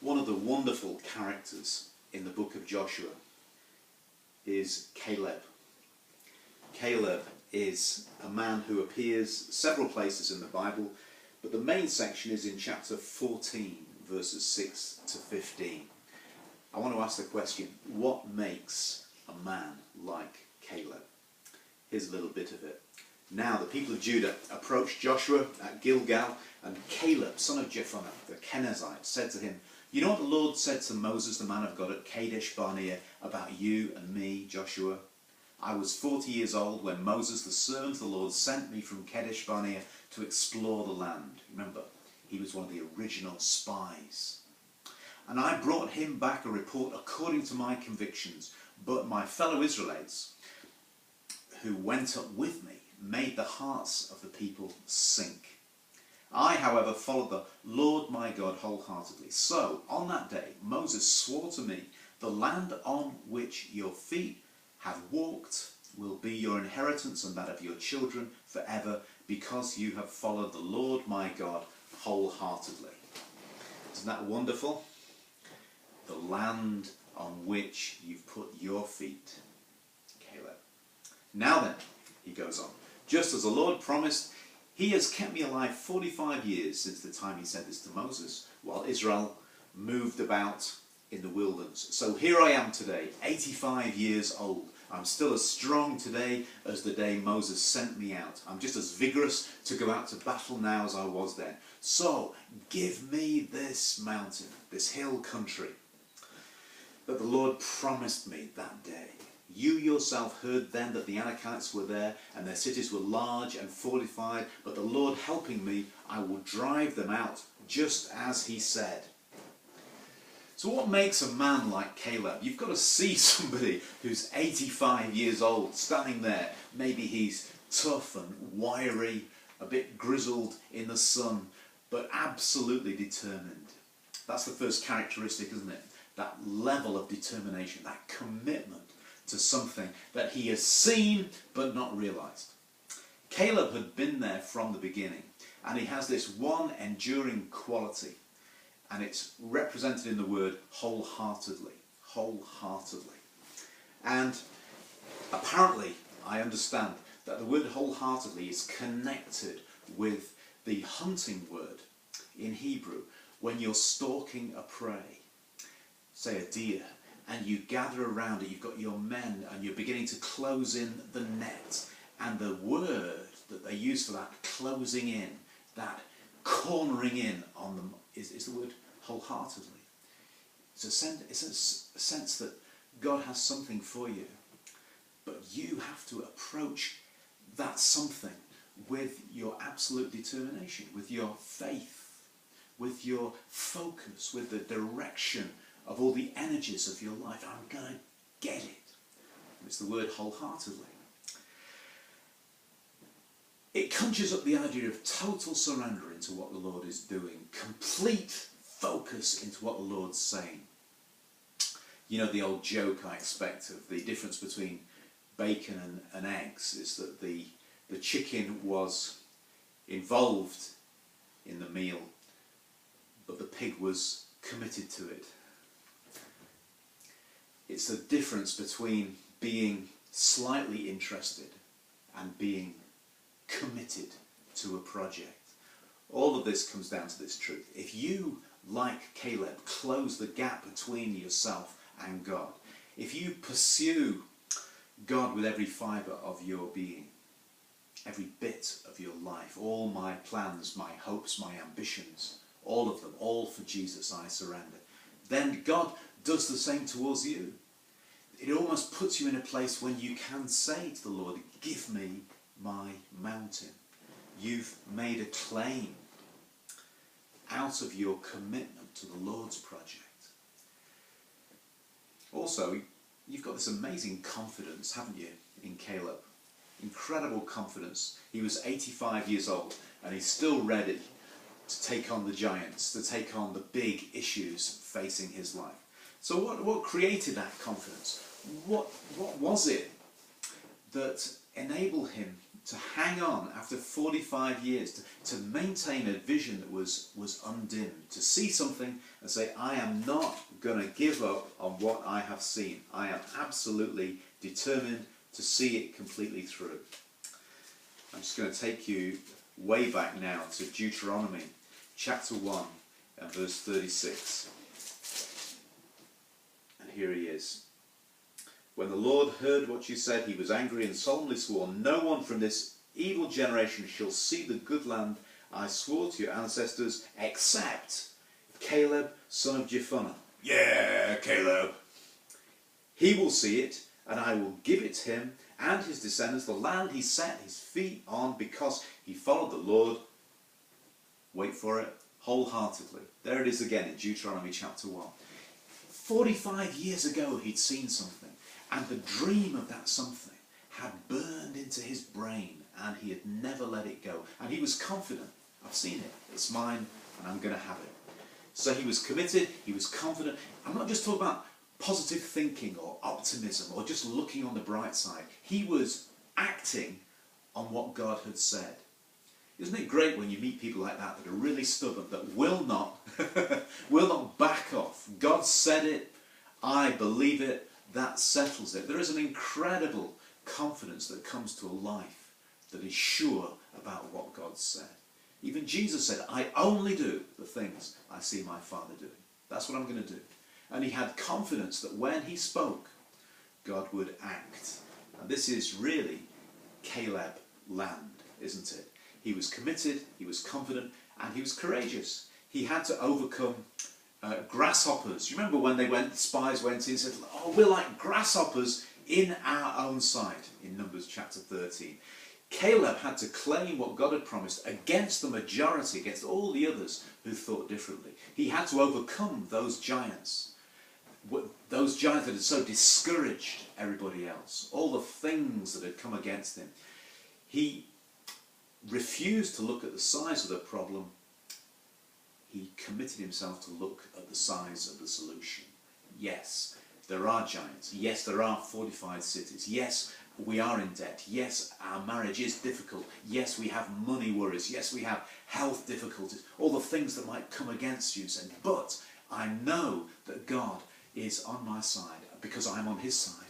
One of the wonderful characters in the book of Joshua is Caleb. Caleb is a man who appears several places in the Bible, but the main section is in chapter 14, verses 6 to 15. I want to ask the question, what makes a man like Caleb? Here's a little bit of it. Now the people of Judah approached Joshua at Gilgal, and Caleb, son of Jephunneh, the Kenizzite, said to him, "You know what the Lord said to Moses, the man of God, at Kadesh Barnea about you and me, Joshua? I was 40 years old when Moses, the servant of the Lord, sent me from Kadesh Barnea to explore the land." Remember, he was one of the original spies. "And I brought him back a report according to my convictions, but my fellow Israelites who went up with me made the hearts of the people sink. I, however, followed the Lord my God wholeheartedly. So, on that day, Moses swore to me, the land on which your feet have walked will be your inheritance and that of your children forever, because you have followed the Lord my God wholeheartedly." Isn't that wonderful? The land on which you've put your feet, Caleb. "Now then," he goes on, "just as the Lord promised, he has kept me alive 45 years since the time he said this to Moses, while Israel moved about in the wilderness. So here I am today, 85 years old. I'm still as strong today as the day Moses sent me out. I'm just as vigorous to go out to battle now as I was then. So give me this mountain, this hill country that the Lord promised me that day. You yourself heard then that the Anakites were there, and their cities were large and fortified, but the Lord helping me, I will drive them out, just as he said." So what makes a man like Caleb? You've got to see somebody who's 85 years old, standing there. Maybe he's tough and wiry, a bit grizzled in the sun, but absolutely determined. That's the first characteristic, isn't it? That level of determination, that commitment to something that he has seen but not realized. Caleb had been there from the beginning, and he has this one enduring quality, and it's represented in the word wholeheartedly. Wholeheartedly. And apparently, I understand that the word wholeheartedly is connected with the hunting word in Hebrew when you're stalking a prey, say a deer, and you gather around it, you've got your men, and you're beginning to close in the net. And the word that they use for that closing in, that cornering in on them, is the word wholeheartedly. It's a sense that God has something for you, but you have to approach that something with your absolute determination, with your faith, with your focus, with the direction of all the energies of your life. I'm going to get it. It's the word wholeheartedly. It conjures up the idea of total surrender into what the Lord is doing, complete focus into what the Lord's saying. You know the old joke, I expect, of the difference between bacon and eggs is that the chicken was involved in the meal, but the pig was committed to it. It's the difference between being slightly interested and being committed to a project. All of this comes down to this truth. If you, like Caleb, close the gap between yourself and God, if you pursue God with every fibre of your being, every bit of your life, all my plans, my hopes, my ambitions, all of them, all for Jesus I surrender, then God does the same towards you. It almost puts you in a place when you can say to the Lord, "Give me my mountain." You've made a claim out of your commitment to the Lord's project. Also, you've got this amazing confidence, haven't you, in Caleb? Incredible confidence. He was 85 years old, and he's still ready to take on the giants, to take on the big issues facing his life. So what created that confidence? What was it that enabled him to hang on after 45 years, to maintain a vision that was undimmed, to see something and say, I am not going to give up on what I have seen. I am absolutely determined to see it completely through. I'm just going to take you way back now to Deuteronomy chapter 1 and verse 36. And here he is. When the Lord heard what you said, he was angry and solemnly swore, no one from this evil generation shall see the good land I swore to your ancestors, except Caleb, son of Jephunneh. Yeah, Caleb. He will see it, and I will give it to him and his descendants, the land he set his feet on, because he followed the Lord, wait for it, wholeheartedly. There it is again in Deuteronomy chapter 1. 45 years ago he'd seen something, and the dream of that something had burned into his brain, and he had never let it go. And he was confident, I've seen it, it's mine, and I'm going to have it. So he was committed, he was confident. I'm not just talking about positive thinking or optimism or just looking on the bright side. He was acting on what God had said. Isn't it great when you meet people like that that are really stubborn, that will not back off? God said it, I believe it, that settles it. There is an incredible confidence that comes to a life that is sure about what God said. Even Jesus said, I only do the things I see my Father doing. That's what I'm going to do. And he had confidence that when he spoke, God would act. And this is really Caleb land, isn't it? He was committed, he was confident, and he was courageous. He had to overcome grasshoppers. You remember when the spies went in and said, oh, we're like grasshoppers in our own sight, in Numbers chapter 13. Caleb had to claim what God had promised against the majority, against all the others who thought differently. He had to overcome those giants that had so discouraged everybody else, all the things that had come against him. He refused to look at the size of the problem. He committed himself to look at the size of the solution. Yes, there are giants. Yes, there are fortified cities. Yes, we are in debt. Yes, our marriage is difficult. Yes, we have money worries. Yes, we have health difficulties. All the things that might come against you. But I know that God is on my side because I'm on his side.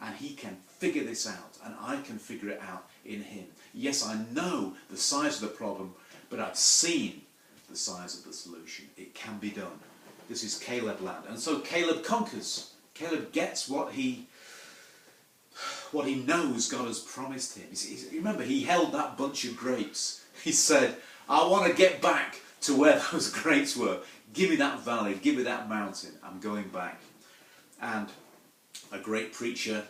And he can figure this out, and I can figure it out in him. Yes, I know the size of the problem, but I've seen the size of the solution. It can be done. This is Caleb land. And so Caleb conquers. Caleb gets what he knows God has promised him. Remember, he held that bunch of grapes. He said, I want to get back to where those grapes were. Give me that valley, give me that mountain. I'm going back. And a great preacher,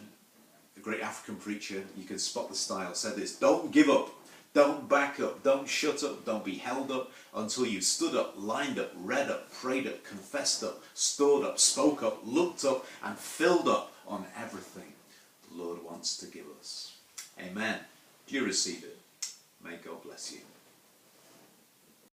a great African preacher, you can spot the style, said this: don't give up, don't back up, don't shut up, don't be held up until you've stood up, lined up, read up, prayed up, confessed up, stored up, spoke up, looked up, and filled up on everything the Lord wants to give us. Amen. Do you receive it? May God bless you.